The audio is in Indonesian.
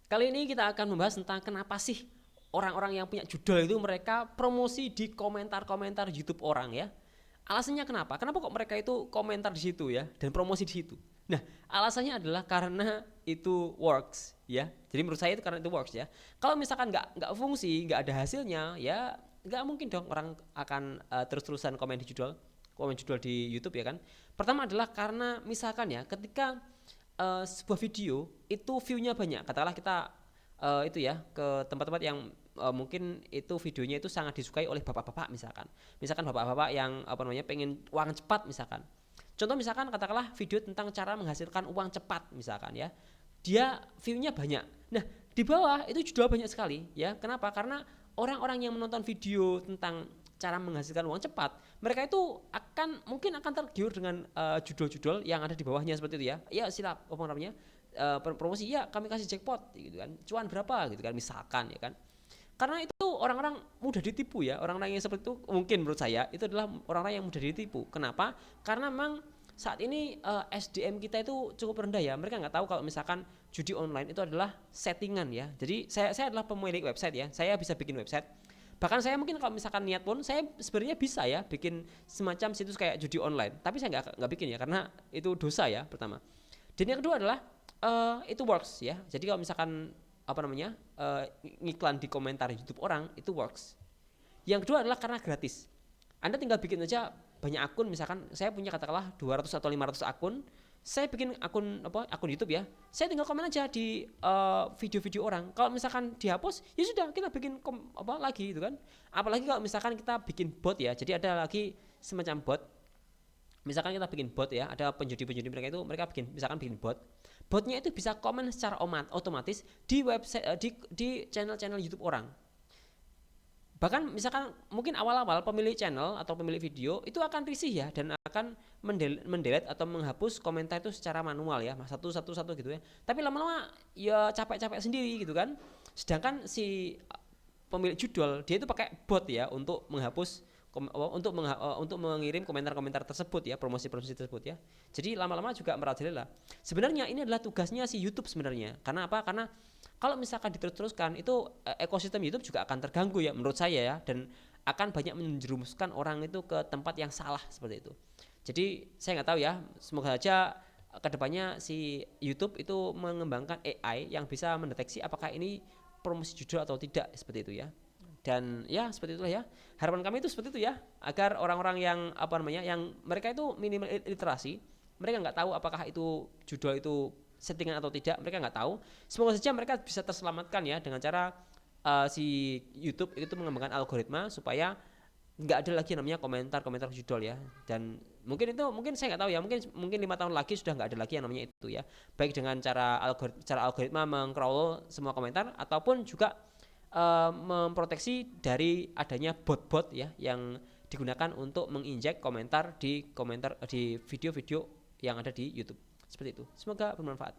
Kali ini kita akan membahas tentang kenapa sih orang-orang yang punya judul itu mereka promosi di komentar-komentar YouTube orang ya. Alasannya kenapa? Kenapa kok mereka itu komentar di situ ya dan promosi di situ? Nah, alasannya adalah karena itu works ya. Jadi menurut saya itu karena itu works ya. Kalau misalkan nggak fungsi, nggak ada hasilnya, ya nggak mungkin dong orang akan terus-terusan komen judul di YouTube ya kan. Pertama adalah karena misalkan ya, ketika sebuah video itu view-nya banyak, katakanlah kita itu ya ke tempat-tempat yang mungkin itu videonya itu sangat disukai oleh bapak-bapak, misalkan bapak-bapak yang apa namanya pengen uang cepat misalkan. Contoh misalkan katakanlah video tentang cara menghasilkan uang cepat misalkan ya, dia view-nya banyak. Nah, di bawah itu judul banyak sekali ya. Kenapa? Karena orang-orang yang menonton video tentang cara menghasilkan uang cepat, mereka itu mungkin akan tergiur dengan judul-judul yang ada di bawahnya seperti itu ya. Ya silap apa namanya, promosi ya kami kasih jackpot gitu kan, cuan berapa gitu kan misalkan ya kan. Karena itu orang-orang mudah ditipu ya, orang-orang yang seperti itu mungkin menurut saya itu adalah orang-orang yang mudah ditipu. Kenapa? Karena memang saat ini SDM kita itu cukup rendah ya. Mereka nggak tahu kalau misalkan judi online itu adalah settingan ya. Jadi saya adalah pemilik website ya, saya bisa bikin website. Bahkan saya mungkin kalau misalkan niat pun saya sebenarnya bisa ya bikin semacam situs kayak judi online. Tapi saya nggak bikin ya karena itu dosa ya pertama. Dan yang kedua adalah itu works ya. Jadi kalau misalkan apa namanya ngiklan di komentar YouTube orang itu works. Yang kedua adalah karena gratis. Anda tinggal bikin aja banyak akun, misalkan saya punya katakanlah 200 atau 500 akun, saya bikin akun YouTube ya. Saya tinggal komen aja di video-video orang. Kalau misalkan dihapus, ya sudah kita bikin lagi gitu kan. Apalagi kalau misalkan kita bikin bot ya. Jadi ada lagi semacam bot. Misalkan kita bikin bot ya, ada penjudi-penjudi mereka bikin bot. Botnya itu bisa komen secara otomatis di website di channel-channel YouTube orang. Bahkan misalkan mungkin awal-awal pemilik channel atau pemilik video itu akan risih ya dan akan mendelete atau menghapus komentar itu secara manual ya, satu gitu ya. Tapi lama-lama ya capek-capek sendiri gitu kan. Sedangkan si pemilik judul dia itu pakai bot ya untuk menghapus untuk mengirim komentar-komentar tersebut ya, promosi-promosi tersebut ya. Jadi lama-lama juga merajalela. Sebenarnya ini adalah tugasnya si YouTube sebenarnya. Karena apa? Karena kalau misalkan diterus-teruskan itu ekosistem YouTube juga akan terganggu ya menurut saya ya, dan akan banyak menjerumuskan orang itu ke tempat yang salah seperti itu. Jadi saya nggak tahu ya, semoga saja kedepannya si YouTube itu mengembangkan AI yang bisa mendeteksi apakah ini promosi judul atau tidak seperti itu ya. Dan ya seperti itulah ya, harapan kami itu seperti itu ya, agar orang-orang yang yang mereka itu minimal literasi, mereka nggak tahu apakah itu judul itu settingan atau tidak, mereka nggak tahu. Semoga saja mereka bisa terselamatkan ya dengan cara si YouTube itu mengembangkan algoritma supaya nggak ada lagi namanya komentar judul ya. Dan mungkin saya nggak tahu ya, mungkin 5 tahun lagi sudah nggak ada lagi yang namanya itu ya, baik dengan cara algoritma mengcrawl semua komentar ataupun juga memproteksi dari adanya bot-bot ya yang digunakan untuk menginjek komentar di video-video yang ada di YouTube. Seperti itu. Semoga bermanfaat.